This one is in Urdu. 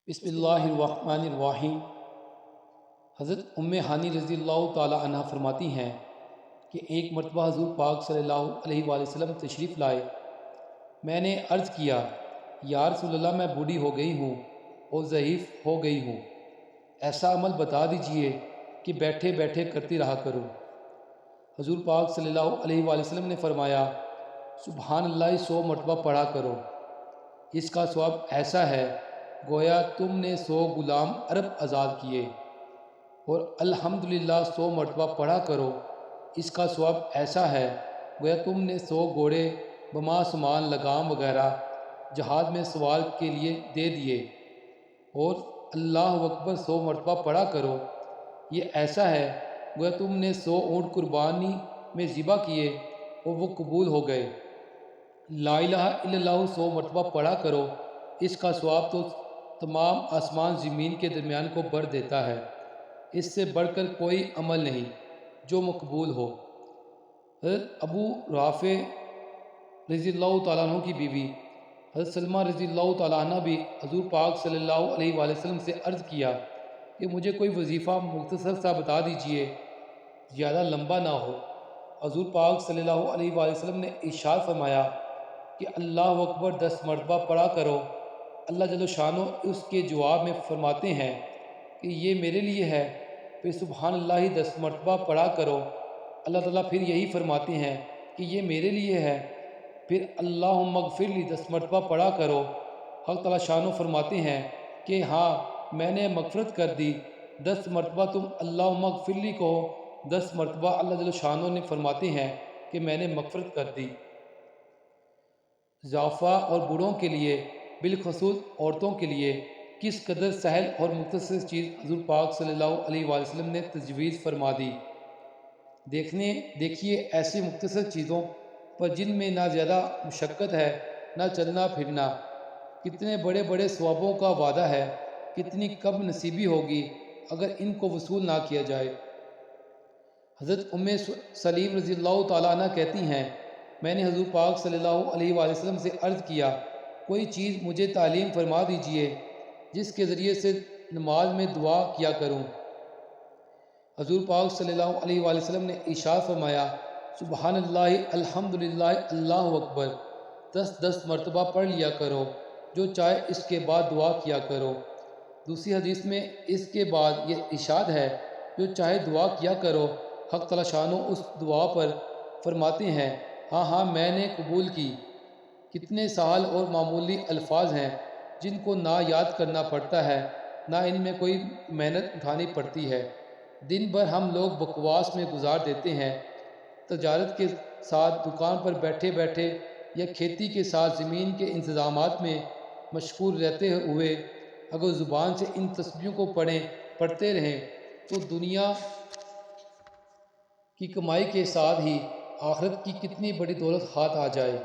بسم اللہ الرحمن الرحیم۔ حضرت ہانی رضی اللہ تعالی عنہ فرماتی ہیں کہ ایک مرتبہ حضور پاک صلی اللہ علیہ وآلہ وسلم تشریف لائے۔ میں نے عرض کیا، یا رسول اللہ، میں بوڑھی ہو گئی ہوں اور ضعیف ہو گئی ہوں، ایسا عمل بتا دیجئے کہ بیٹھے بیٹھے کرتی رہا کروں۔ حضور پاک صلی اللہ علیہ وآلہ وسلم نے فرمایا، سبحان اللہ 100 مرتبہ پڑھا کرو، اس کا ثواب ایسا ہے گویا تم نے 100 غلام عرب آزاد کیے، اور الحمدللہ 100 مرتبہ پڑھا کرو، اس کا ثواب ایسا ہے گویا تم نے 100 گھوڑے بما سامان لگام وغیرہ جہاد میں سوار کے لیے دے دیے، اور اللہ اکبر 100 مرتبہ پڑھا کرو، یہ ایسا ہے گویا تم نے 100 اونٹ قربانی میں ذبح کیے اور وہ قبول ہو گئے۔ لا الہ الا اللہ 100 مرتبہ پڑھا کرو، اس کا ثواب تو تمام آسمان زمین کے درمیان کو بھر دیتا ہے، اس سے بڑھ کر کوئی عمل نہیں جو مقبول ہو۔ حضرت ابو رافع رضی اللہ تعالیٰ عنہ کی بیوی حضرت سلمہ رضی اللہ تعالیٰ عنہ بھی حضور پاک صلی اللہ علیہ وآلہ وسلم سے عرض کیا کہ مجھے کوئی وظیفہ مختصر سا بتا دیجئے، زیادہ لمبا نہ ہو۔ حضور پاک صلی اللہ علیہ وآلہ وسلم نے ارشاد فرمایا کہ اللہ اکبر 10 مرتبہ پڑھا کرو۔ اللہ جل شانہ اس کے جواب میں فرماتے ہیں کہ یہ میرے لیے ہے، پھر سبحان اللہ 10 مرتبہ پڑھا کرو۔ اللہ تعالیٰ پھر یہی فرماتے ہیں کہ یہ میرے لیے ہے، پھر اللہم اغفر لی 10 مرتبہ پڑھا کرو۔ حق تعالیٰ شانہ فرماتے ہیں کہ ہاں میں نے مغفرت کر دی، 10 مرتبہ تم اللہم اغفر لی کہو، 10 مرتبہ اللہ جل شانہ نے فرماتے ہیں کہ میں نے مغفرت کر دی۔ ضعفاء اور بوڑھوں کے لیے، بالخصوص عورتوں کے لیے کس قدر سہل اور مختصر چیز حضور پاک صلی اللہ علیہ وآلہ وسلم نے تجویز فرما دی۔ دیکھیے ایسی مختصر چیزوں پر جن میں نہ زیادہ مشقت ہے نہ چلنا پھرنا، کتنے بڑے بڑے ثوابوں کا وعدہ ہے، کتنی کم نصیبی ہوگی اگر ان کو وصول نہ کیا جائے۔ حضرت سلیم رضی اللہ تعالیٰ عنہ کہتی ہیں، میں نے حضور پاک صلی اللہ علیہ وآلہ وسلم سے عرض کیا، کوئی چیز مجھے تعلیم فرما دیجئے جس کے ذریعے سے نماز میں دعا کیا کروں۔ حضور پاک صلی اللہ علیہ وآلہ وسلم نے ارشاد فرمایا، سبحان اللہ الحمدللہ اللہ اکبر 10 مرتبہ پڑھ لیا کرو، جو چاہے اس کے بعد دعا کیا کرو۔ دوسری حدیث میں اس کے بعد یہ ارشاد ہے، جو چاہے دعا کیا کرو۔ حق تعالیٰ شانہ اس دعا پر فرماتے ہیں، ہاں ہاں میں نے قبول کی۔ کتنے سہل اور معمولی الفاظ ہیں جن کو نہ یاد کرنا پڑتا ہے، نہ ان میں کوئی محنت اٹھانی پڑتی ہے۔ دن بھر ہم لوگ بکواس میں گزار دیتے ہیں، تجارت کے ساتھ دکان پر بیٹھے بیٹھے یا کھیتی کے ساتھ زمین کے انتظامات میں مشغول رہتے ہوئے اگر زبان سے ان تسبیحوں کو پڑھتے رہیں تو دنیا کی کمائی کے ساتھ ہی آخرت کی کتنی بڑی دولت ہاتھ آ جائے۔